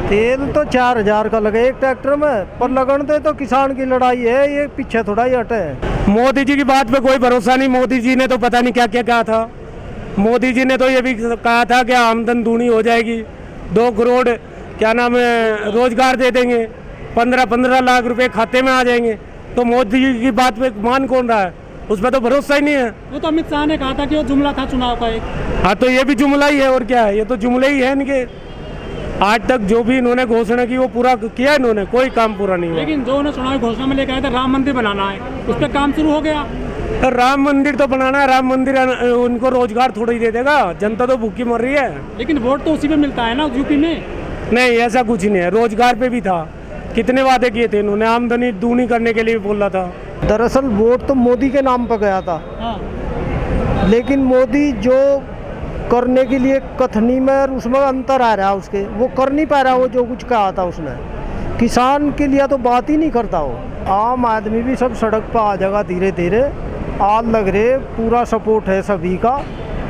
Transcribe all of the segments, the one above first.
तेल तो 4,000 का लगे एक ट्रैक्टर में, पर लगन तो किसान की लड़ाई है, ये पीछे थोड़ा ही हटे है। मोदी जी की बात पे कोई भरोसा नहीं। मोदी जी ने तो पता नहीं क्या क्या कहा था। मोदी जी ने तो ये भी कहा था कि आमदन दूनी हो जाएगी, 2 करोड़ क्या नाम है रोजगार दे देंगे, 15-15 लाख रुपए खाते में आ जाएंगे। तो मोदी जी की बात पे मान कौन रहा है? उस पर तो भरोसा ही नहीं है। वो तो अमित शाह ने कहा था कि वो जुमला था चुनाव का एक। हाँ, तो ये भी जुमला ही है और क्या है, ये तो जुमले ही है इनके। आज तक जो भी इन्होंने घोषणा की वो पूरा किया इन्होंने, कोई काम पूरा नहीं हुआ। लेकिन जो उन्होंने चुनावी घोषणा में लेकर आए थे राम मंदिर बनाना है, उस पर काम शुरू हो गया। तो राम मंदिर तो बनाना है, राम मंदिर उनको रोजगार थोड़ा ही दे देगा, जनता तो भूखी मर रही है। लेकिन वोट तो उसी पे मिलता है ना यूपी में। नहीं, ऐसा कुछ नहीं है, रोजगार पे भी था। कितने वादे किए थे इन्होंने, आमदनी दूनी करने के लिए बोला था। दरअसल वोट तो मोदी के नाम पर गया था, हाँ। लेकिन मोदी जो करने के लिए कथनी में और उसमें अंतर आ रहा है उसके, वो कर नहीं पा रहा वो जो कुछ कहा था उसने। किसान के लिए तो बात ही नहीं करता वो। आम आदमी भी सब सड़क पर आ जाएगा धीरे धीरे, आग लग रहे, पूरा सपोर्ट है सभी का,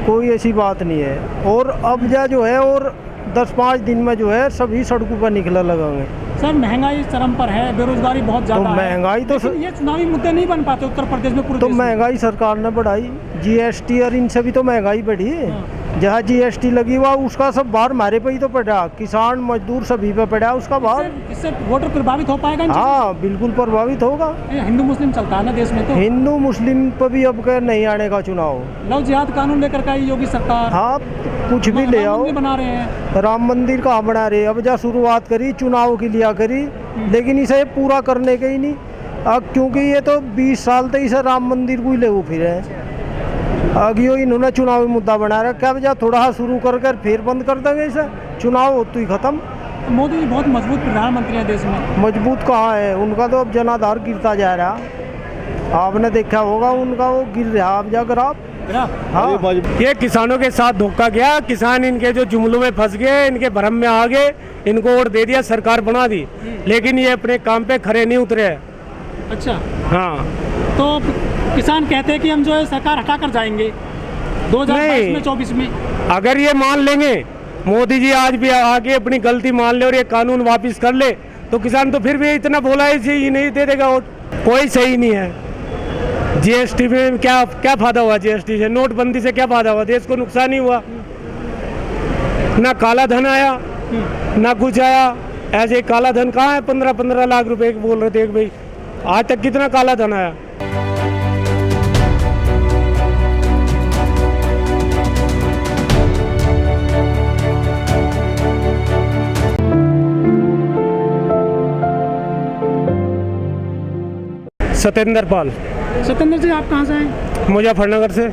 कोई ऐसी बात नहीं है। और अब जो है और 10-5 दिन में जो है सभी सड़कों पर निकलने लगेंगे। सर महंगाई चरम पर है, बेरोजगारी बहुत तो ज्यादा है। महंगाई तो ये चुनावी मुद्दे नहीं बन पाते उत्तर प्रदेश में, पूरे तो देश में। महंगाई सरकार ने बढ़ाई, जीएसटी और इनसे भी तो महंगाई बढ़ी। हाँ। जहाँ जीएसटी लगी हुआ उसका सब बाहर हमारे पे ही तो पड़ा, किसान मजदूर सभी पे पड़ा उसका बाहर। इससे वोटर प्रभावित हो पाएगा इन चीज़ों हाँ, बिल्कुल प्रभावित होगा। से? हिंदू मुस्लिम चलता है ना देश में, तो हिंदू मुस्लिम पर भी अब के नहीं आने का चुनाव। लव जिहाद कानून लेकर के आई योगी सरकार। हाँ, कुछ भी ले राम आओ। मंदिर बना रहे हैं। राम मंदिर कहाँ बना रहे, अब जहाँ शुरुआत करी चुनाव की लिया करी, लेकिन इसे पूरा करने के ही नहीं। अब क्योंकि ये तो 20 साल तक इसे राम मंदिर को ही ले फिर है, आगे इन्होंने चुनावी मुद्दा बना रखा है। अब थोड़ा सा शुरू कर फिर बंद कर देंगे इसे, चुनाव हो तो ही खत्म। मोदी जी बहुत मजबूत प्रधानमंत्री है देश में। मजबूत कहाँ है उनका, तो अब जनाधार गिरता जा रहा। आपने देखा होगा उनका वो गिर रहा अब जाकर आप। हाँ, ये किसानों के साथ धोखा गया। किसान इनके जो जुमलों में फंस गए, इनके भ्रम में आ गए, इनको वोट दे दिया, सरकार बना दी, लेकिन ये अपने काम पे खरे नहीं उतरे। अच्छा, हाँ, तो किसान कहते हैं कि हम जो है सरकार हटा कर जाएंगे 2022 में 24 में। अगर ये मान लेंगे, मोदी जी आज भी आके अपनी गलती मान ले और ये कानून वापस कर ले, तो किसान तो फिर भी इतना बोला ही नहीं दे देगा वोट। कोई सही नहीं है। जीएसटी में क्या फायदा हुआ? जीएसटी से, नोटबंदी से क्या फायदा हुआ? देश को नुकसान ही हुआ। ना काला धन आया ना कुछ आया। ऐसे काला धन कहाँ है? 15-15 लाख रुपए बोल रहे थे भाई, आज तक कितना काला धन आया? सत्येंद्र पाल। सत्येंद्र जी, आप कहाँ से हैं? मुजफ्फरनगर से।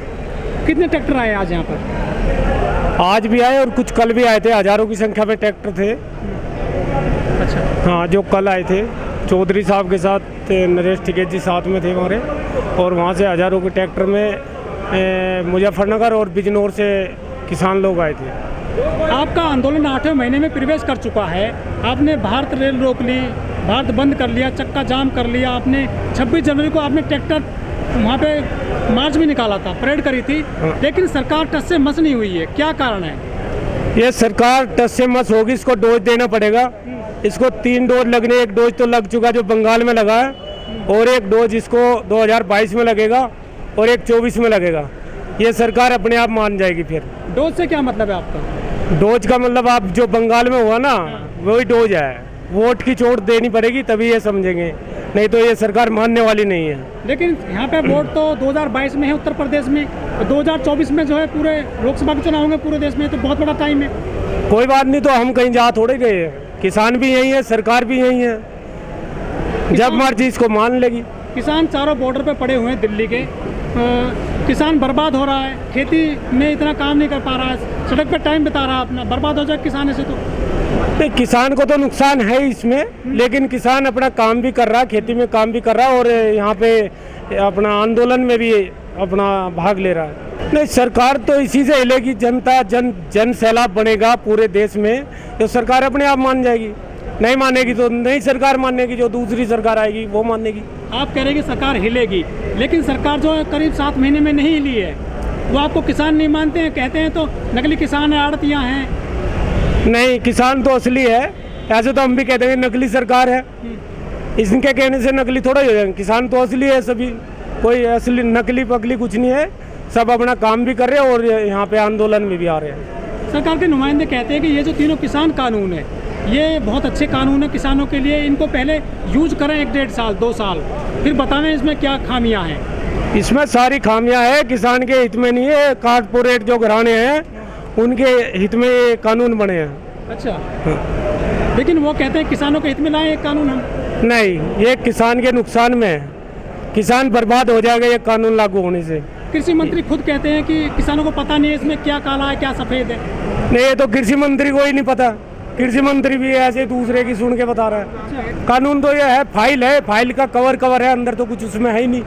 कितने ट्रैक्टर आए आज यहाँ पर? आज भी आए और कुछ कल भी आए थे, हजारों की संख्या में ट्रैक्टर थे। अच्छा, हाँ, जो कल आए थे चौधरी साहब के साथ, नरेश टिकैत जी साथ में थे हमारे, और वहाँ से हजारों के ट्रैक्टर में मुजफ्फरनगर और बिजनौर से किसान लोग आए थे। आपका आंदोलन 8वें महीने में प्रवेश कर चुका है। आपने भारत रेल रोक ली, भारत बंद कर लिया, चक्का जाम कर लिया। आपने 26 जनवरी को आपने ट्रैक्टर वहाँ पे मार्च भी निकाला था, परेड करी थी, लेकिन सरकार टस से मस नहीं हुई है। क्या कारण है? ये सरकार टस से मस होगी, इसको डोज देना पड़ेगा। इसको 3 डोज लगने, 1 डोज तो लग चुका जो बंगाल में लगा है, और 1 डोज इसको 2022 में लगेगा और 1 24 में लगेगा। ये सरकार अपने आप मान जाएगी। फिर डोज से क्या मतलब है आपका? डोज का मतलब आप जो बंगाल में हुआ ना, वही डोज है। वोट की चोट देनी पड़ेगी तभी ये समझेंगे, नहीं तो ये सरकार मानने वाली नहीं है। लेकिन यहाँ पे वोट तो 2022 में है उत्तर प्रदेश में, 2024 में जो है पूरे लोकसभा के चुनाव होंगे पूरे देश में, तो बहुत बड़ा टाइम है। कोई बात नहीं, तो हम कहीं जा थोड़े गए हैं। किसान भी यही है, सरकार भी यही है, जब मर्जी इसको मान लेगी। किसान चारों बॉर्डर पे पड़े हुए हैं दिल्ली के। किसान बर्बाद हो रहा है, खेती में इतना काम नहीं कर पा रहा है, सड़क पे टाइम बिता रहा है अपना, बर्बाद हो जाए किसान ऐसे तो। नहीं, किसान को तो नुकसान है इसमें, लेकिन किसान अपना काम भी कर रहा है, खेती में काम भी कर रहा है, और यहाँ पे अपना आंदोलन में भी अपना भाग ले रहा है। नहीं, सरकार तो इसी से हिलेगी, जनता जन सैलाब बनेगा पूरे देश में, तो सरकार अपने आप मान जाएगी। नहीं मानेगी तो नहीं सरकार मानेगी, जो दूसरी सरकार आएगी वो मानेगी। आप कह रहे हैं कि सरकार हिलेगी, लेकिन सरकार जो है करीब 7 महीने में नहीं हिली है। वो आपको किसान नहीं मानते हैं, कहते हैं तो नकली किसान है, आड़तियाँ हैं। नहीं, किसान तो असली है, ऐसे तो हम भी कहते हैं नकली सरकार है, इनके कहने से नकली थोड़ा ही हो जाएंगे। किसान तो असली है सभी, कोई असली नकली पकली कुछ नहीं है, सब अपना काम भी कर रहे हैं और यहाँ पे आंदोलन में भी आ रहे हैं। सरकार के नुमाइंदे कहते हैं कि ये जो तीनों किसान कानून है ये बहुत अच्छे कानून है किसानों के लिए, इनको पहले यूज करें 1-1.5 साल 2 साल, फिर बतावें इसमें क्या खामियां हैं। इसमें सारी खामियां है, किसान के हित में नहीं है, कारपोरेट जो घराने हैं उनके हित में ये कानून बने हैं। अच्छा, लेकिन वो कहते हैं किसानों के हित में लाए ये कानून हम। नहीं, ये किसान के नुकसान में है, किसान बर्बाद हो जाएगा ये कानून लागू होने से। कृषि मंत्री खुद कहते हैं कि किसानों को पता नहीं है इसमें क्या काला है क्या सफ़ेद है। नहीं, ये तो कृषि मंत्री को ही नहीं पता, कृषि मंत्री भी ऐसे दूसरे की सुन के बता रहा है। कानून तो ये है, फाइल का कवर है, अंदर तो कुछ उसमें है ही नहीं।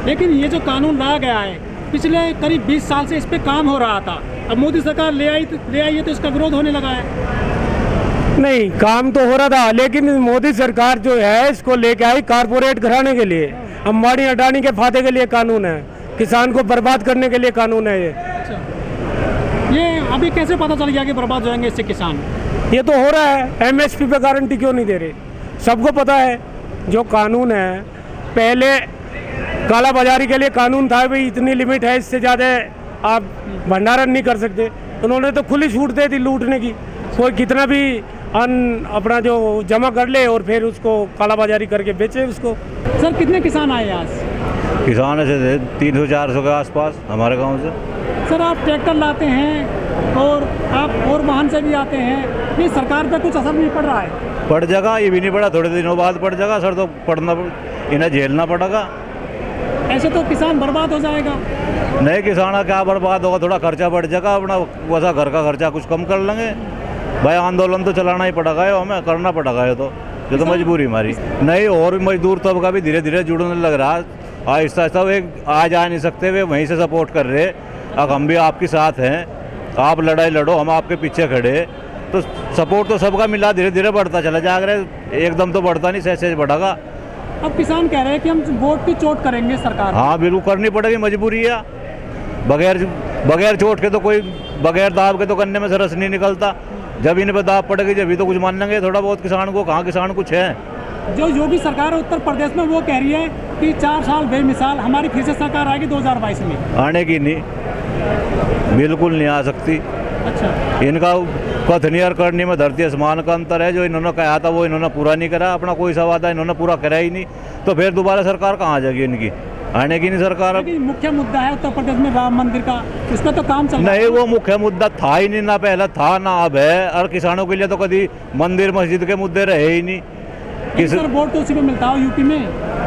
लेकिन ये जो कानून लाया गया है पिछले करीब 20 साल से इस पे काम हो रहा था, अब मोदी सरकार ले आई है तो इसका विरोध होने लगा है। नहीं, काम तो हो रहा था, लेकिन मोदी सरकार जो है इसको लेके आई कारपोरेट घराने के लिए, अंबानी अडानी के फायदे के लिए कानून है, किसान को बर्बाद करने के लिए कानून है ये। अच्छा, ये अभी कैसे पता चल गया कि बर्बाद हो जाएंगे इससे किसान? ये तो हो रहा है, एमएसपी पे गारंटी क्यों नहीं दे रहे? सबको पता है जो कानून है, पहले काला बाजारी के लिए कानून था भाई इतनी लिमिट है, इससे ज़्यादा आप भंडारण नहीं कर सकते, उन्होंने तो खुली छूट दे दी लूटने की, कोई कितना भी अन्न अपना जो जमा कर ले और फिर उसको काला बाजारी करके बेचे उसको। सर कितने किसान आए आज? किसान ऐसे थे 300-400 के आसपास हमारे गांव से। सर आप ट्रैक्टर लाते हैं और आप और वाहन से भी आते हैं, ये सरकार पे कुछ असर नहीं पड़ रहा है? पड़ जाएगा, ये भी नहीं पड़ा, थोड़े दिनों बाद पड़ जाएगा सर, तो पड़ना इन्हें झेलना पड़ेगा। ऐसे तो किसान बर्बाद हो जाएगा। नहीं, किसान का क्या बर्बाद होगा, थोड़ा खर्चा बढ़ जाएगा, अपना वैसा घर का खर्चा कुछ कम कर लेंगे। भाई आंदोलन तो चलाना ही पड़ेगा, ये हमें करना पड़ेगा, ये तो मजबूरी हमारी। नहीं, और मजदूर तबका भी धीरे धीरे जुड़ने लग रहा है, आहिस्ता आहिस्ता। वे आ जा नहीं सकते, वे वहीं से सपोर्ट कर रहे। अब हम भी आपके साथ हैं, आप लड़ाई लड़ो, हम आपके पीछे खड़े, तो सपोर्ट तो सबका मिला धीरे धीरे बढ़ता चला जाएगा, एकदम तो बढ़ता नहीं, सहज बढ़ेगा। अब किसान कह रहे हैं कि हम वोट की चोट करेंगे सरकार। हाँ बिल्कुल करनी पड़ेगी, मजबूरी है। बगैर चोट के तो कोई, बगैर दाब के तो गन्ने में से रस नहीं निकलता। जब इन्हें पे दाब पड़ेगी जब तो कुछ मानेंगे थोड़ा बहुत किसान को। कहाँ किसान कुछ है? जो योगी सरकार है उत्तर प्रदेश में वो कह रही है कि 4 साल बेमिसाल हमारी फिर से सरकार आएगी 2022 में। आने की नहीं, बिल्कुल नहीं आ सकती। अच्छा, इनका कथनी और करनी में धरती आसमान का अंतर है। जो इन्होंने कहा था वो इन्होंने पूरा नहीं करा, अपना कोई सा वादा इन्होंने पूरा करा ही नहीं, तो फिर दोबारा सरकार कहाँ आ जाएगी इनकी? आने की नहीं सरकार। लेकिन मुख्य मुद्दा है उत्तर प्रदेश में राम मंदिर का, उस पर तो काम चल रहा है। नहीं, वो मुख्य मुद्दा था ही नहीं, ना पहले था ना अब है। और किसानों के लिए तो कभी मंदिर मस्जिद के मुद्दे रहे ही नहीं। सर वोट तो उसी पे मिलता है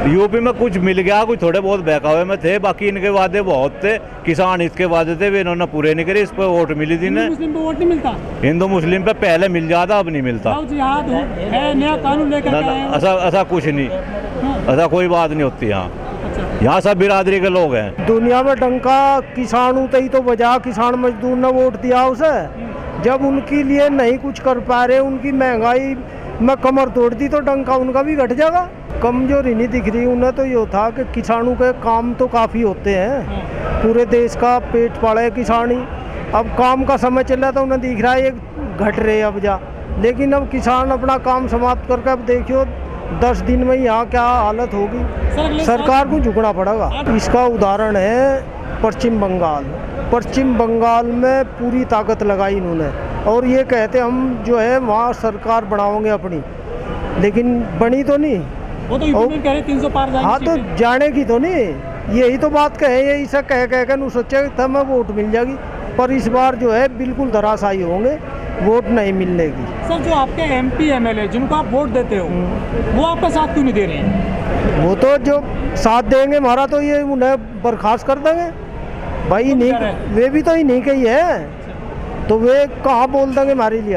यूपी में कुछ मिल गया, कुछ थोड़े बहुत बहकावे में थे, बाकी इनके वादे बहुत थे। किसान इसके वादे थे, वे इन्होंने पूरे नहीं करे। इस पर वोट मिली थी ना, मुस्लिम पे वोट नहीं मिलता। हिंदू मुस्लिम पे पहले मिल जाता, अब नहीं मिलता। जिहाद है, नया कानून लेकर आए हैं। ऐसा कुछ नहीं, ऐसा कोई बात नहीं होती यहाँ। यहाँ सब बिरादरी के लोग हैं। दुनिया में डंका किसान होते ही तो बजा, किसान मजदूर ने वोट दिया उसे। जब उनके लिए नहीं कुछ कर पा रहे, उनकी महंगाई में कमर तोड़ दी, तो डंका उनका भी घट जाएगा। कमजोरी नहीं दिख रही उन्हें, तो ये था कि किसानों के काम तो काफ़ी होते हैं, पूरे देश का पेट पाले किसान ही। अब काम का समय चल रहा तो उन्हें दिख रहा है ये घट रहे अब जा, लेकिन अब किसान अपना काम समाप्त करके अब देखियो 10 दिन में यहाँ क्या हालत होगी। सरकार को झुकना पड़ेगा। इसका उदाहरण है पश्चिम बंगाल। पश्चिम बंगाल में पूरी ताकत लगाई इन्होंने और ये कहते हम जो है वहाँ सरकार बनाओगे अपनी, लेकिन बनी तो नहीं। वो तो यूपी में कह रहे 300 पार जाएंगे। हाँ, तो जाने की तो नहीं, यही तो बात कहे, यही सब कह कर नु सोचे था मैं वोट मिल जाएगी, पर इस बार जो है बिल्कुल धराशायी होंगे, वोट नहीं मिलने की। सर जो आपके MP MLA जिनको आप वोट देते हो वो आपका साथ क्यों नहीं दे रहे हैं? वो तो जो साथ देंगे हमारा तो ये उन्हें बर्खास्त कर देंगे भाई। नहीं, वे भी तो ही नहीं कही है, तो वे कहाँ बोल देंगे हमारे लिए।